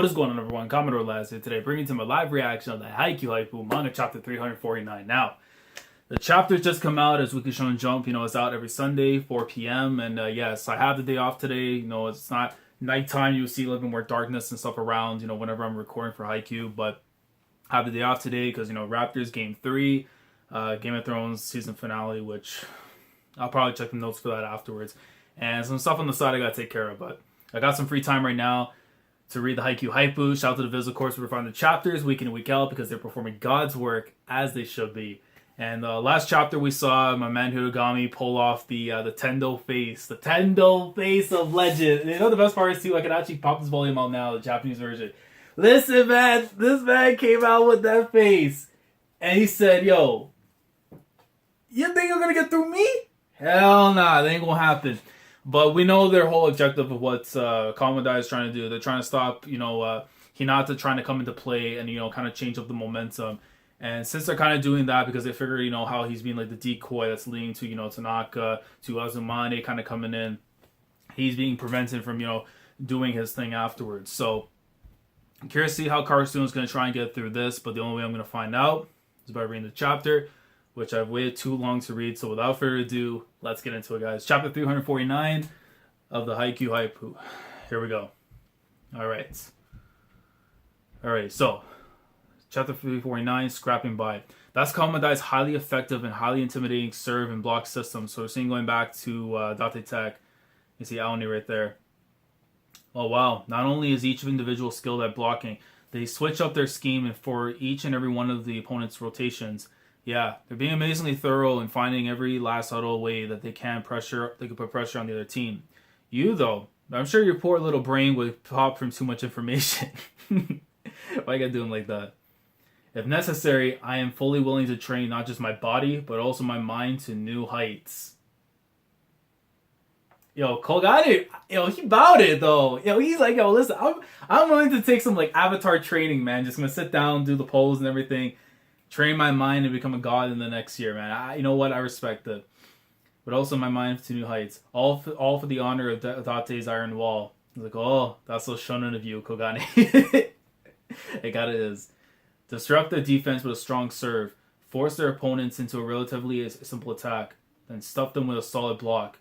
What is going on, everyone? Commodore Laz here today, bringing to my live reaction of the Haikyu manga chapter 349. Now, the chapters just come out as Weekly Shonen Jump. It's out every Sunday, 4 p.m. And yes, I have the day off today. It's not nighttime. You see a little bit more darkness and stuff around, whenever I'm recording for Haikyu. But I have the day off today because, Raptors Game 3, Game of Thrones season finale, which I'll probably check the notes for that afterwards. And some stuff on the side I got to take care of. But I got some free time right now to read the Haikyu Hypu. Shout out to the Viz, of course, for finding the chapters week in and week out because they're performing God's work as they should be. And last chapter we saw my man Hirogami pull off the Tendo face. The Tendo face of legend. The best part is too, I can actually pop this volume out now, the Japanese version. Listen, man, this man came out with that face. And he said, yo, you think you're going to get through me? Hell nah, that ain't going to happen. But we know their whole objective of what Kamomedai is trying to do. They're trying to stop, Hinata trying to come into play and, kind of change up the momentum. And since they're kind of doing that because they figure, how he's being like the decoy that's leading to, Tanaka, to Azumane kind of coming in, he's being prevented from, doing his thing afterwards. So I'm curious to see how Karasuno is going to try and get through this. But the only way I'm going to find out is by reading the chapter, which I've waited too long to read. So without further ado, let's get into it, guys. Chapter 349 of the Haikyu Hypu. Here we go. All right, so Chapter 349, Scrapping By. That's Kamomedai's highly effective and highly intimidating serve and block system. So we're seeing going back to Date Tech. You see Aoni right there. Oh, wow. Not only is each individual skilled at blocking, they switch up their scheme and for each and every one of the opponent's rotations. Yeah, they're being amazingly thorough and finding every last subtle way that they can put pressure on the other team. You, though, I'm sure your poor little brain would pop from too much information. Why you gotta do them like that? If necessary, I am fully willing to train not just my body, but also my mind to new heights. Yo, Kogane, he bowed it, though. He's like, listen, I'm willing to take some, avatar training, man. Just gonna sit down, do the pose and everything. Train my mind and become a god in the next year, man. You know what? I respect it. But also my mind to new heights. All for the honor of Date's Iron Wall. He's like, oh, that's so shonen of you, Kogane. It got it is. Disrupt their defense with a strong serve. Force their opponents into a relatively simple attack. Then stuff them with a solid block.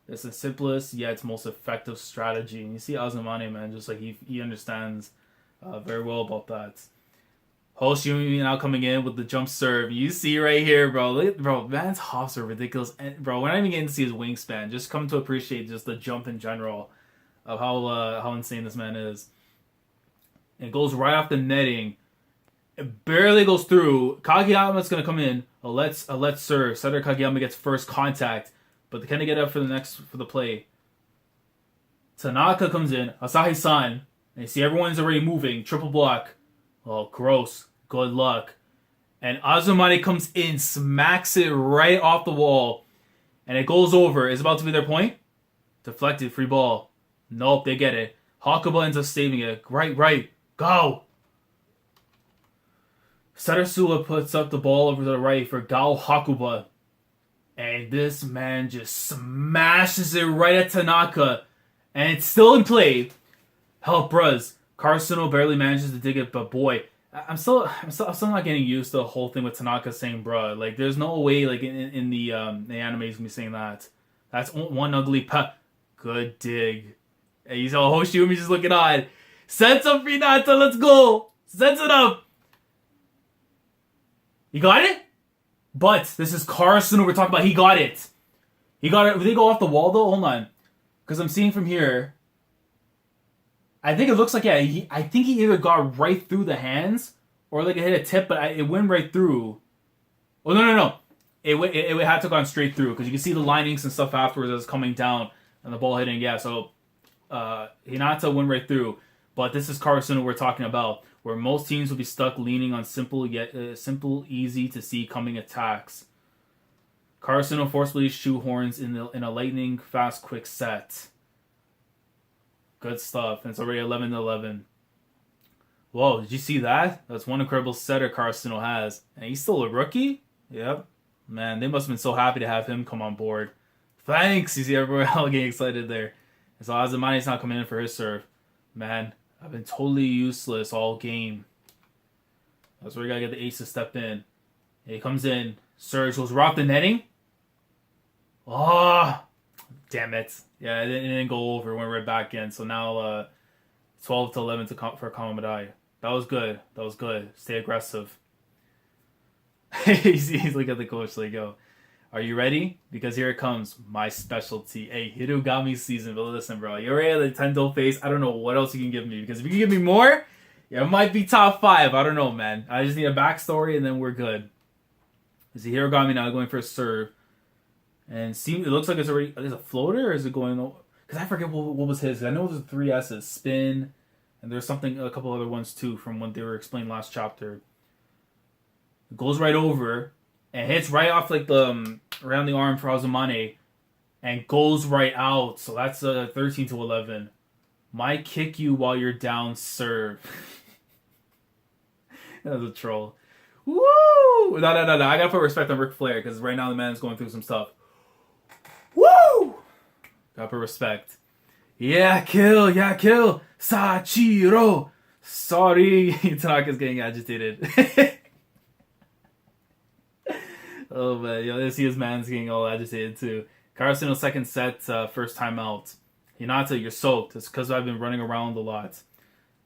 It's the simplest yet most effective strategy. And you see Azumane, man, just like he understands very well about that. Hoshimi now coming in with the jump serve. You see right here, bro. Bro, man's hops are ridiculous. And bro, we're not even getting to see his wingspan. Just come to appreciate just the jump in general of how insane this man is. It goes right off the netting. It barely goes through. Kageyama's gonna come in. Let's serve. Setter Kageyama gets first contact, but can they get up for the play? Tanaka comes in. Asahi-san, and you see everyone's already moving. Triple block. Oh, gross. Good luck. And Azumane comes in, smacks it right off the wall, and it goes over. It's about to be their point. Deflected, free ball. Nope, they get it. Hakuba ends up saving it. Right. Go! Sarasua puts up the ball over to the right for Gao Hakuba. And this man just smashes it right at Tanaka. And it's still in play. Help, bruz. Karasuno barely manages to dig it, but boy, I'm still not getting used to the whole thing with Tanaka saying bruh. There's no way, in the anime he's gonna be saying that. That's one ugly Good dig. And you saw Hoshimi just looking on. Sense up, Hinata, let's go! Sense it up! You got it? But this is Karasuno we're talking about. He got it. Did they go off the wall though? Hold on. Because I'm seeing from here. I think it looks like, I think he either got right through the hands or it hit a tip, but it went right through. Oh, no. It had to have gone straight through because you can see the linings and stuff afterwards as it's coming down and the ball hitting. Yeah, so Hinata went right through. But this is Karasuno we're talking about, where most teams will be stuck leaning on simple, easy to see coming attacks. Karasuno forcefully shoehorns in a lightning fast, quick set. Good stuff. And it's already 11-11. Whoa, did you see that? That's one incredible setter Karasuno has. And he's still a rookie? Yep. Man, they must have been so happy to have him come on board. Thanks! You see everyone all getting excited there. And so Azumane's not coming in for his serve. Man, I've been totally useless all game. That's where you gotta get the ace to step in. And he comes in. Surge goes right off the netting. Oh, damn it. Yeah, it didn't go over. Went right back in. So now 12 to 11 for Kamomedai. That was good. That was good. Stay aggressive. he's looking at the coach like, yo, are you ready? Because here it comes. My specialty. Hey, Hirugami season. But listen, bro. You're already at the Tendo face. I don't know what else you can give me. Because if you can give me more, yeah, it might be top 5. I don't know, man. I just need a backstory and then we're good. Is the Hirugami now going for a serve? And it looks like it's already... Is it a floater or is it going... Because I forget what was his. I know there's 3 S's. Spin. And there's something... A couple other ones too from what they were explained last chapter. It goes right over. And hits right off like the... around the arm for Azumane. And goes right out. So that's 13 to 11. Might kick you while you're down serve. That's a troll. Woo! No. I gotta put respect on Ric Flair because right now the man's going through some stuff. Woo! Gotta put respect. Yeah, kill. Sachiro. Sorry. Tanaka's getting agitated. Oh, man. Yo, let's see his man's getting all agitated too. Karasuno second set, first time out. Hinata, you're soaked. It's because I've been running around a lot.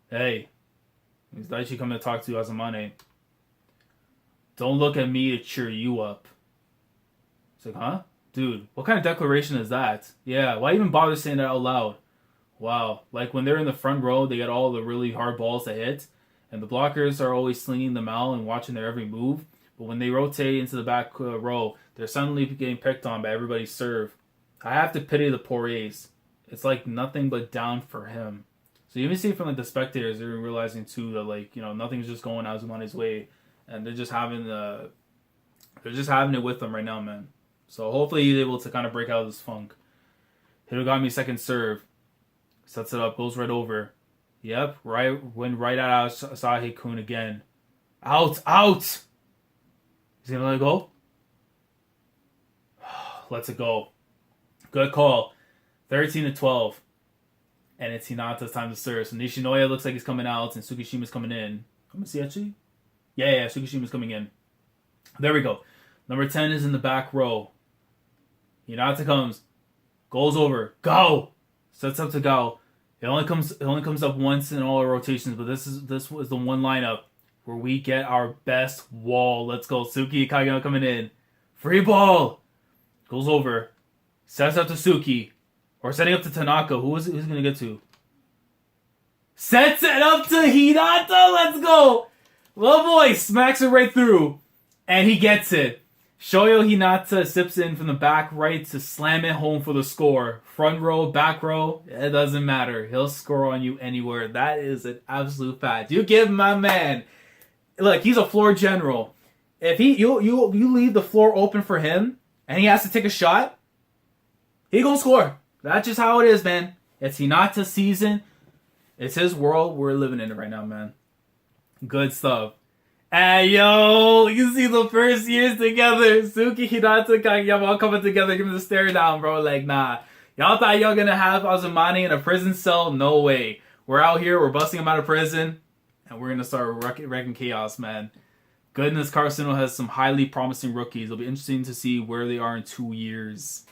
Hey. Is Daichi coming to talk to Azumane? Don't look at me to cheer you up. It's like, huh? Dude, what kind of declaration is that? Yeah, why even bother saying that out loud? Wow, like when they're in the front row, they get all the really hard balls to hit, and the blockers are always slinging them out and watching their every move, but when they rotate into the back row, they're suddenly getting picked on by everybody's serve. I have to pity the poor ace. It's like nothing but down for him. So you even see from like the spectators, they're realizing too that like, you know, nothing's just going Azumane's way. And they're just having it with them right now, man. So hopefully he's able to kind of break out of this funk. Hirugami second serve. Sets it up, goes right over. Yep, went right at Asahi-kun again. Out! He's gonna let it go? Lets it go. Good call. 13 to 12. And it's Hinata's time to serve. So Nishinoya looks like he's coming out and Tsukishima's coming in. Let me see actually. Yeah, Tsukishima's coming in. There we go. Number 10 is in the back row. Hinata comes. Goes over. Go! Sets up to go. It only comes up once in all our rotations, but this was the one lineup where we get our best wall. Let's go. Suki Kageyama coming in. Free ball! Goes over. Sets up to Suki. Or setting up to Tanaka. Who's going to get to? Sets it up to Hinata! Let's go! Little boy smacks it right through. And he gets it. Shoyo Hinata sips in from the back right to slam it home for the score. Front row, back row, it doesn't matter. He'll score on you anywhere. That is an absolute fact. You give my man... Look, he's a floor general. If you leave the floor open for him, and he has to take a shot, he gonna score. That's just how it is, man. It's Hinata's season. It's his world. We're living in it right now, man. Good stuff. Hey, yo, you see the first years together. Suki, Hinata, Kageyama all coming together, giving the stare down, bro. Like, nah. Y'all thought y'all gonna have Azumane in a prison cell? No way. We're out here, we're busting him out of prison, and we're gonna start wrecking chaos, man. Goodness, Karasuno has some highly promising rookies. It'll be interesting to see where they are in 2 years.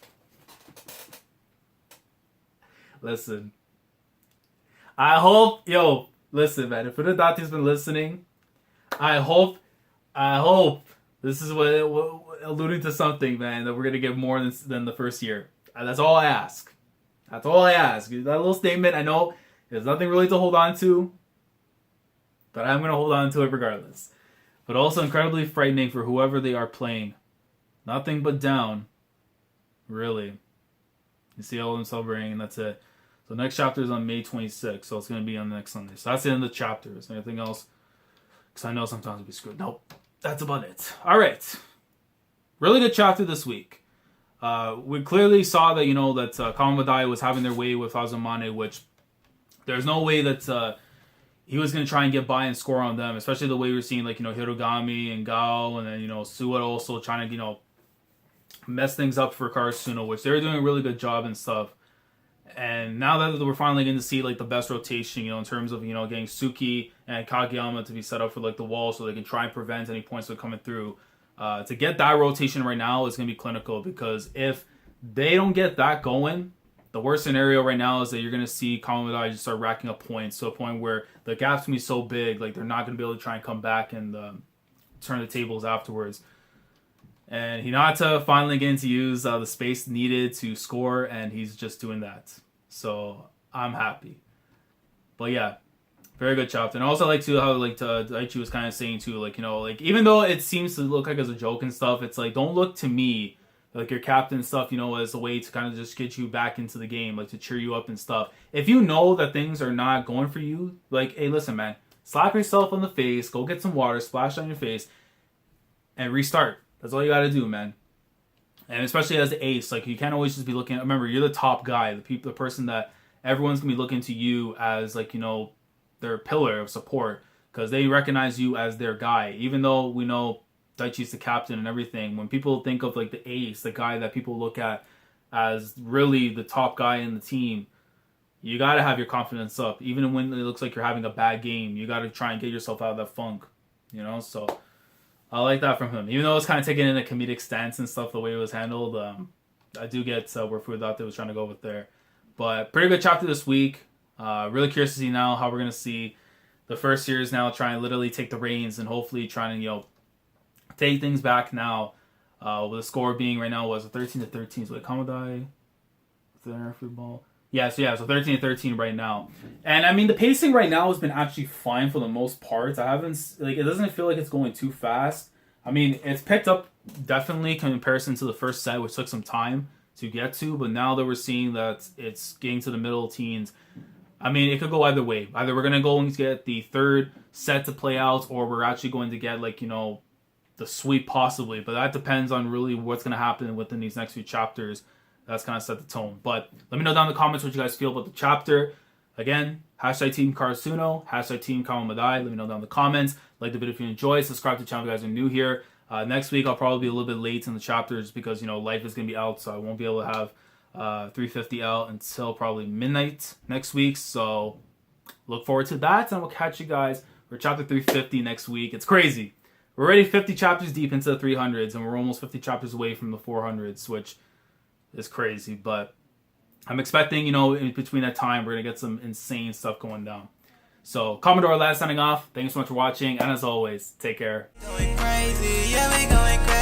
Listen. I hope, listen, man. If Funadati's been listening, I hope this is what alluding to something, man, that we're gonna get more than the first year. That's all I ask. That's all I ask. That little statement, I know there's nothing really to hold on to, but I'm gonna hold on to it regardless. But also incredibly frightening for whoever they are playing. Nothing but down. Really. You see all of them celebrating, and that's it. So next chapter is on May 26th, so it's going to be on the next Sunday. So that's the end of the chapter. Is there anything else? Because I know sometimes we'll be screwed. Nope. That's about it. All right. Really good chapter this week. We clearly saw that, that Kamomedai was having their way with Azumane, which there's no way that he was going to try and get by and score on them, especially the way we were seeing, Hirugami and Gao, and then, Suwa also trying to, mess things up for Karasuno, which they were doing a really good job and stuff. And now that we're finally going to see like the best rotation, in terms of getting Suki and Kageyama to be set up for like the wall, so they can try and prevent any points that are coming through. To get that rotation right now is going to be clinical, because if they don't get that going, the worst scenario right now is that you're going to see Kamomedai just start racking up points to a point where the gap's going to be so big, like they're not going to be able to try and come back and turn the tables afterwards. And Hinata finally getting to use the space needed to score, and he's just doing that. So I'm happy. But yeah, very good chapter. And I also like how Daichi was kind of saying too, even though it seems to look like as a joke and stuff, it's like, don't look to me like your captain and stuff, as a way to kind of just get you back into the game, like to cheer you up and stuff. If you know that things are not going for you, like, hey, listen, man, slap yourself on the face, go get some water, splash on your face, and restart. That's all you got to do, man. And especially as the ace, like, you can't always just be looking. Remember, you're the top guy, the person that everyone's gonna be looking to you as, like, their pillar of support, because they recognize you as their guy. Even though we know Daichi's the captain and everything, when people think of like the ace, the guy that people look at as really the top guy in the team, you got to have your confidence up. Even when it looks like you're having a bad game, you got to try and get yourself out of that funk, So I like that from him. Even though it's kind of taken in a comedic stance and stuff, the way it was handled, I do get where Food Out there was trying to go with there. But pretty good chapter this week. Really curious to see now how we're going to see the first series now try and literally take the reins and hopefully trying to, take things back now, with the score being right now was 13-13. So like Kamomedai, football. So 13-13 right now. And I mean, the pacing right now has been actually fine for the most part. I haven't, it doesn't feel like it's going too fast. I mean, it's picked up definitely in comparison to the first set, which took some time to get to. But now that we're seeing that it's getting to the middle teens, I mean, it could go either way. Either we're going to go and get the third set to play out, or we're actually going to get the sweep possibly, but that depends on really what's going to happen within these next few chapters. That's kind of set the tone. But let me know down in the comments what you guys feel about the chapter. Again, hashtag Team Karasuno, hashtag Team Kamomedai. Let me know down in the comments. Like the video if you enjoyed. Subscribe to the channel if you guys are new here. Next week, I'll probably be a little bit late in the chapters because, life is going to be out, so I won't be able to have 350 out until probably midnight next week. So look forward to that, and we'll catch you guys for chapter 350 next week. It's crazy. We're already 50 chapters deep into the 300s, and we're almost 50 chapters away from the 400s, which is crazy. But I'm expecting, in between that time, we're going to get some insane stuff going down. So, Commodore Lad signing off. Thanks so much for watching, and as always, take care. Going crazy, yeah, we going crazy.